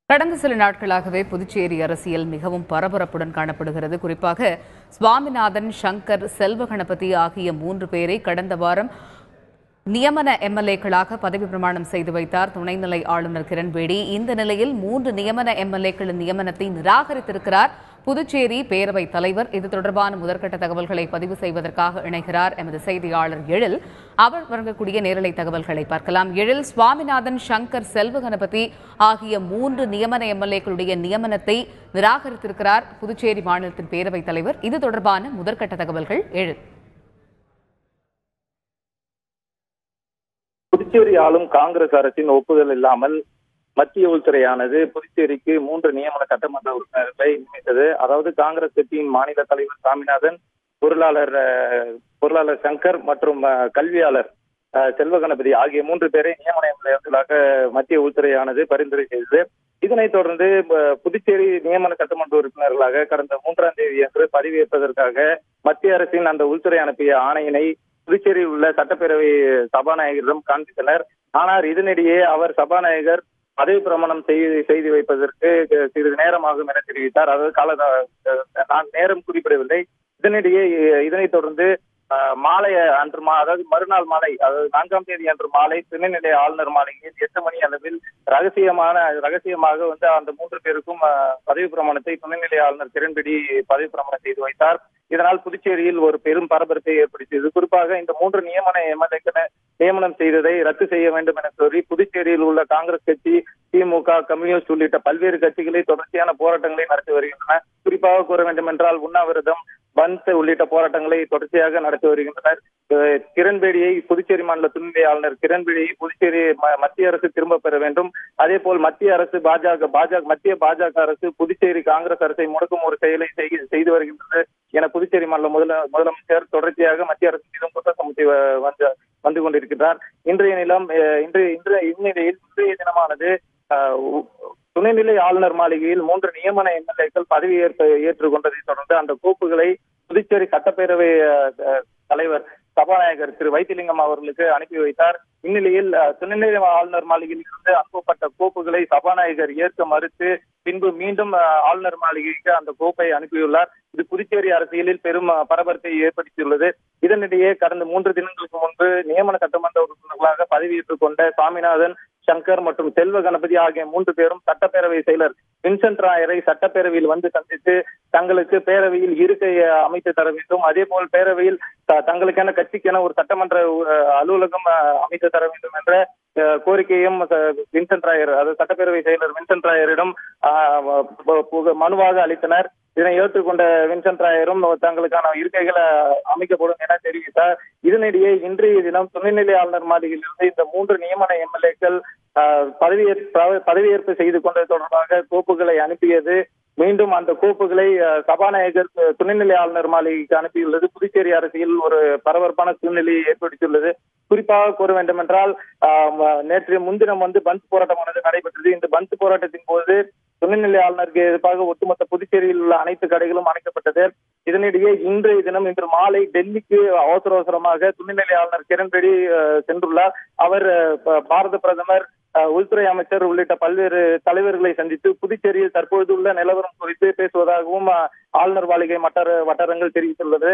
கடந்த சில நாட்களாகவே புதுச்சேரி அரசியல் மிகவும் பரபரப்புடன் காணப்படுகிறது. குறிப்பாக சுவாமிநாதன், சங்கர், செல்வ கணபதி ஆகிய 3 பேரை கடந்த வாரம் நியமன எம்எல்ஏக்களாக பதவி பிரமாணம் செய்து வைத்தார் துணைநிலை ஆளுநர் கிரண்பேடி. இந்த நிலையில் 3 நியமன எம்எல்ஏக்களின் நியமனத்தை நிராகரித்திருக்கிறார் புதுச்சேரி பேரவைத் தலைவர். இது தொடர்பான முதற்கட்ட தகவல்களை பதிவு செய்வதற்காக இணைகிறார் எமது செய்தியாளர் எழில். அவர் வழங்கக்கூடிய நேரலை தகவல்களை பார்க்கலாம். எழில், சுவாமிநாதன், சங்கர், செல்வ கணபதி ஆகிய 3 நியமன எம்எல்ஏக்களுடைய நியமனத்தை நிராகரித்திருக்கிறார் புதுச்சேரி மாநிலத்தின் பேரவைத் தலைவர். இது தொடர்பான முதற்கட்ட தகவல்கள் எழில். புதுச்சேரி ஆளும் காங்கிரஸ் அரசின் ஒப்புதல் இல்லாமல் மத்திய உள்துறையானது புதுச்சேரிக்கு 3 நியமன சட்டமன்ற உறுப்பினர்களை நியமித்தது. அதாவது காங்கிரஸ் கட்சியின் மாநில தலைவர் சாமிநாதன், பொருளாளர் சங்கர் மற்றும் கல்வியாளர் செல்வ கணபதி ஆகிய 3 பேரை நியமன எம்எல்ஏக்களாக மத்திய உள்துறையானது பரிந்துரை செய்தது. இதனைத் தொடர்ந்து புதுச்சேரி நியமன சட்டமன்ற உறுப்பினர்களாக கடந்த 3ஆம் தேதி அன்று பதவியேற்பதற்காக மத்திய அரசின் அந்த உள்துறை அனுப்பிய ஆணையினை புதுச்சேரியில் உள்ள சட்டப்பேரவை சபாநாயகரிடம் காண்பித்தனர். ஆனால் இதனிடையே அவர் சபாநாயகர் பதவி பிரமாணம் செய்து வைப்பதற்கு சிறிது நேரமாகும் என தெரிவித்தார். அதாவது நான் நேரம் குறிப்பிடவில்லை. இதனைத் தொடர்ந்து அதாவது மறுநாள் மாலை, அதாவது 4ஆம் தேதி அன்று மாலை துணைநிலை ஆளுநர் மாளிகையில் 8 மணி அளவில் ரகசியமாக அந்த 3 பேருக்கும் பதவி பிரமாணத்தை துணைநிலை ஆளுநர் கிரண்பேடி பதவி பிரமாணம் செய்து வைத்தார். இதனால் புதுச்சேரியில் ஒரு பெரும் பரபரப்பை ஏற்படுத்தியது. குறிப்பாக இந்த 3 நியமன எம்எல்ஏக்களை நியமனம் செய்ததை ரத்து செய்ய வேண்டும் என கோரி புதுச்சேரியில் உள்ள காங்கிரஸ் கட்சி, திமுக, கம்யூனிஸ்ட் உள்ளிட்ட பல்வேறு கட்சிகளை தொடர்ச்சியான போராட்டங்களை நடத்தி வருகின்றன. குறிப்பாக கூற வேண்டும் என்றால் உண்ணாவிரதம், பந்த் உள்ளிட்ட போராட்டங்களை தொடர்ச்சியாக நடத்தி வருகின்றனர். கிரண்பேடியை, புதுச்சேரி மாநில துணைநிலை ஆளுநர் கிரண்பேடியை புதுச்சேரி மத்திய அரசு திரும்ப பெற வேண்டும். அதே போல் மத்திய அரசு மத்திய பாஜக அரசு புதுச்சேரி காங்கிரஸ் அரசை முடக்கும் ஒரு செயலை செய்து வருகின்றது என புதுச்சேரி மாநில முதலமைச்சர் தொடர்ச்சியாக மத்திய அரசு மீதும் குற்றம் சுமத்தி வந்து கொண்டிருக்கிறார். இன்றைய தினமானது துணைநிலை ஆளுநர் மாளிகையில் 3 நியமன எம்எல்ஏக்கள் பதவி ஏற்றுக்கொண்டதை தொடர்ந்து அந்த கோப்புகளை புதுச்சேரி சட்டப்பேரவை தலைவர் சபாநாயகர் திரு வைத்திலிங்கம் அவர்களுக்கு அனுப்பி வைத்தார். இந்நிலையில் துணைநிலை ஆளுநர் மாளிகையில் இருந்து அனுப்பப்பட்ட கோப்புகளை சபாநாயகர் ஏற்க மறுத்து பின்பு மீண்டும் ஆளுநர் மாளிகைக்கு அந்த கோப்பை அனுப்பியுள்ளார். இது புதுச்சேரி அரசியலில் பெரும் பரபரப்பை ஏற்படுத்தியுள்ளது. இதனிடையே கடந்த 3 தினங்களுக்கு முன்பு நியமன சட்டமன்ற உறுப்பினர்களாக பதவியேற்றுக் கொண்ட சாமிநாதன், சங்கர் மற்றும் செல்வ கணபதி ஆகிய 3 பேரும் சட்டப்பேரவை செயலர் வின்சென்ட் ராயரை சட்டப்பேரவையில் வந்து சந்தித்து தங்களுக்கு பேரவையில் இருக்கை அமைத்து தர வேண்டும், அதே போல் பேரவையில் தங்களுக்கென கட்சிக்கென ஒரு சட்டமன்ற அலுவலகம் அமைத்து தர வேண்டும் என்ற கோரிக்கையும் வின்சென்ட் ராயர், அதாவது சட்டப்பேரவை செயலர் வின்சென்ட் ராயரிடம் மனுவாக அளித்தனர். இதனை ஏற்றுக்கொண்ட வின்சென்ட் ராயரும் தங்களுக்கான இருக்கைகள் அமைக்கப்படும் என தெரிவித்தார். இதனிடையே இன்றைய தினம் துணைநிலை ஆளுநர் மாளிகையிலிருந்து இந்த 3 நியமன எம்எல்ஏக்கள் பதவியேற்பு செய்து கொண்டது தொடர்பாக கோப்புகளை அனுப்பியது. மீண்டும் அந்த கோப்புகளை சபாநாயகர் துணைநிலை ஆளுநர் மாளிகைக்கு அனுப்பியுள்ளது. புதுச்சேரி அரசியல் ஒரு பரபரப்பான சூழ்நிலையை ஏற்படுத்தியுள்ளது. குறிப்பாக கூற வேண்டும் என்றால் நேற்று முன்தினம் பந்த் போராட்டமானது நடைபெற்றது. இந்த பந்த் போராட்டத்தின் போது துணைநிலை ஆளுநருக்கு எதிர்ப்பாக ஒட்டுமொத்த புதுச்சேரியில் உள்ள அனைத்து கடைகளும் அணைக்கப்பட்டது. இதனிடையே இன்று மாலை டெல்லிக்கு அவசரமாக துணைநிலை ஆளுநர் கிரண்பேடி சென்றுள்ளார். அவர் பாரத பிரதமர், உள்துறை அமைச்சர் உள்ளிட்ட பல்வேறு தலைவர்களை சந்தித்து புதுச்சேரியில் தற்போது உள்ள நிலவரம் குறித்து பேசுவதாகவும் ஆளுநர் மாளிகை வட்டாரங்கள் தெரிவித்துள்ளது.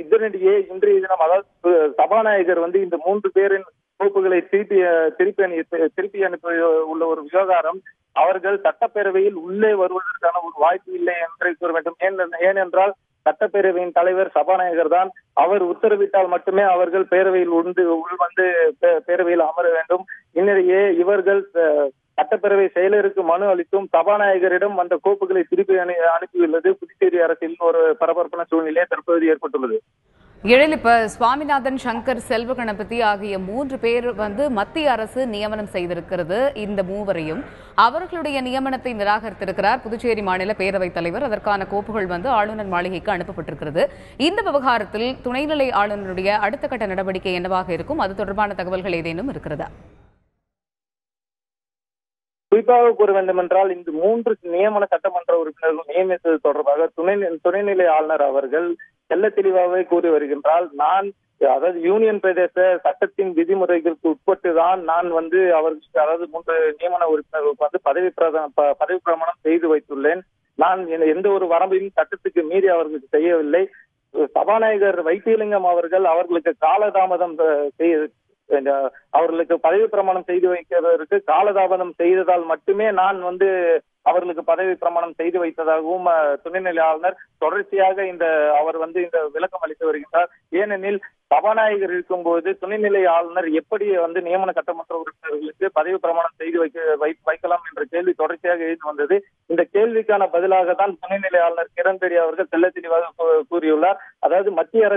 இதனிடையே இன்றைய தினம், அதாவது சபாநாயகர் இந்த 3 பேரின் கோப்புகளை திருப்பி அனுப்ப உள்ள ஒரு விவகாரம், அவர்கள் சட்டப்பேரவையில் உள்ளே வருவதற்கான ஒரு வாய்ப்பு இல்லை என்று கூற வேண்டும். ஏனென்றால் சட்டப்பேரவையின் தலைவர் சபாநாயகர் தான். அவர் உத்தரவிட்டால் மட்டுமே அவர்கள் பேரவையில் பேரவையில் அமர வேண்டும். இந்நிலையே இவர்கள் சட்டப்பேரவை செயலருக்கு மனு அளித்தும் சபாநாயகரிடம் அந்த கோப்புகளை திருப்பி அனுப்பியுள்ளது புதுச்சேரி அரசில் ஒரு பரபரப்பான சூழ்நிலை தற்போது ஏற்பட்டுள்ளது. எழில், இப்ப சுவாமிநாதன், சங்கர், செல்வ கணபதி ஆகிய 3 பேர் மத்திய அரசு நியமனம் செய்திருக்கிறது. இந்த 3வரையும் அவர்களுடைய நியமனத்தை நிராகரித்திருக்கிறார் புதுச்சேரி மாநில பேரவைத் தலைவர். அதற்கான கோப்புகள் ஆளுநர் மாளிகைக்கு அனுப்பப்பட்டிருக்கிறது. இந்த விவகாரத்தில் துணைநிலை ஆளுநருடைய அடுத்த கட்ட நடவடிக்கை என்னவாக இருக்கும்? அது தொடர்பான தகவல்கள் ஏதேனும் இருக்கிறதா? குறிப்பாக கூற வேண்டும் என்றால் இந்த 3 நியமன சட்டமன்ற உறுப்பினர்கள் நியமித்தது தொடர்பாக துணைநிலை ஆளுநர் அவர்கள் தெல்ல தெளிவாகவே கூறி வருகின்றால், நான் அதாவது யூனியன் பிரதேச சட்டத்தின் விதிமுறைகளுக்கு உட்பட்டுதான் நான் வந்து அவர்களுக்கு, அதாவது 3 நியமன உறுப்பினர்களுக்கு வந்து பதவி பிரமாணம் செய்து வைத்துள்ளேன். நான் எந்த ஒரு வரம்பையும் சட்டத்துக்கு மீறி அவர்களுக்கு செய்யவில்லை. சபாநாயகர் வைத்தியலிங்கம் அவர்களுக்கு காலதாமதம் அவர்களுக்கு பதவி பிரமாணம் செய்து வைக்கிறதற்கு காலதாமதம் செய்ததால் மட்டுமே நான் வந்து அவர்களுக்கு பதவி பிரமாணம் செய்து வைத்ததாகவும் துணைநிலை ஆளுநர் தொடர்ச்சியாக அவர் வந்து இந்த விளக்கம் அளித்து வருகின்றார். ஏனெனில் சபாநாயகர் இருக்கும்போது துணைநிலை ஆளுநர் எப்படி வந்து நியமன சட்டமன்ற உறுப்பினர்களுக்கு பதவி பிரமாணம் செய்து வைக்கலாம் என்ற கேள்வி தொடர்ச்சியாக எழுந்து வந்தது. இந்த கேள்விக்கான பதிலாக தான் துணைநிலை ஆளுநர் கிரண் பேடி அவர்கள் தெள்ள தெளிவாக கூறியுள்ளார். அதாவது மத்திய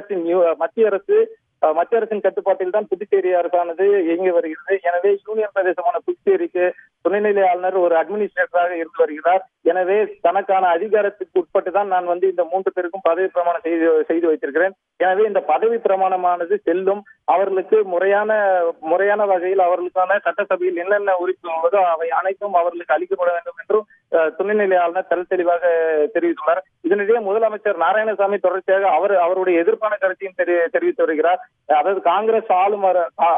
அரசின் கட்டுப்பாட்டில் தான் புதுச்சேரி அரசானது இயங்கி வருகிறது. எனவே யூனியன் பிரதேசமான புதுச்சேரிக்கு துணைநிலை ஆளுநர் ஒரு அட்மினிஸ்ட்ரேட்டராக இருந்து வருகிறார். எனவே தனக்கான அதிகாரத்துக்கு உட்பட்டு தான் நான் வந்து இந்த 3 பேருக்கும் பதவி பிரமாணம் செய்து வைத்திருக்கிறேன். எனவே இந்த பதவி பிரமாணமானது செல்லும். அவர்களுக்கு முறையான வகையில் அவர்களுக்கான சட்டசபையில் என்னென்ன உரிமை உள்ளதோ அவை அனைத்தும் அவர்களுக்கு அளிக்கப்பட வேண்டும் என்றும் துணைநிலை ஆளுநர் தெளிவாக தெரிவித்துள்ளார். இதனிடையே முதலமைச்சர் நாராயணசாமி தொடர்ச்சியாக அவருடைய எதிர்ப்பான கருத்தையும் தெரிவித்து வருகிறார். அதாவது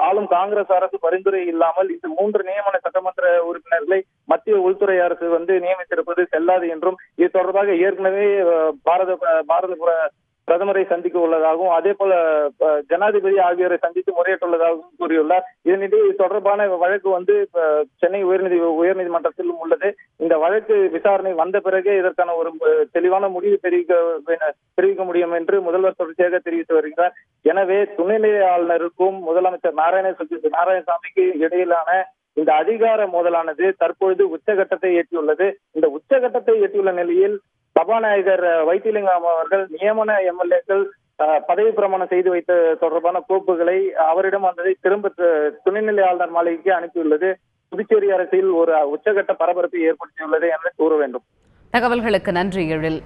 ஆளும் காங்கிரஸ் அரசு பரிந்துரை இல்லாமல் இந்த 3 நியமன சட்டமன்ற உறுப்பினர்களை மத்திய உள்துறை அரசு வந்து நியமித்திருப்பது செல்லாது என்றும், இது தொடர்பாக ஏற்கனவே பாரத பிரதமரை சந்திக்க உள்ளதாகவும் அதே போல ஜனாதிபதி ஆகியோரை சந்தித்து முறையிட்டுள்ளதாகவும் கூறியுள்ளார். இதனிடையே இது தொடர்பான வழக்கு வந்து சென்னை உயர்நீதிமன்றத்திலும் உள்ளது. இந்த வழக்கு விசாரணை வந்த பிறகே இதற்கான ஒரு தெளிவான முடிவு தெரிவிக்க முடியும் என்று முதல்வர் தொடர்ச்சியாக தெரிவித்து வருகிறார். எனவே துணைநிலை ஆளுநருக்கும் முதலமைச்சர் நாராயணசாமிக்கு இடையிலான இந்த அதிகார மோதலானது தற்பொழுது உச்சகட்டத்தை எட்டியுள்ளது. இந்த உச்சகட்டத்தை எட்டியுள்ள நிலையில் சபாநாயகர் வைத்திலிங்கம் அவர்கள் நியமன எம்எல்ஏக்கள் பதவி பிரமாணம் செய்து வைத்த தொடர்பான கோப்புகளை அவரிடம் வந்ததை திரும்ப துணைநிலை ஆளுநர் மாளிகைக்கு அனுப்பியுள்ளது. புதுச்சேரி அரசில் ஒரு உச்சகட்ட பரபரப்பை ஏற்படுத்தியுள்ளது என்று கூற வேண்டும். தகவல்களுக்கு நன்றி எழில்.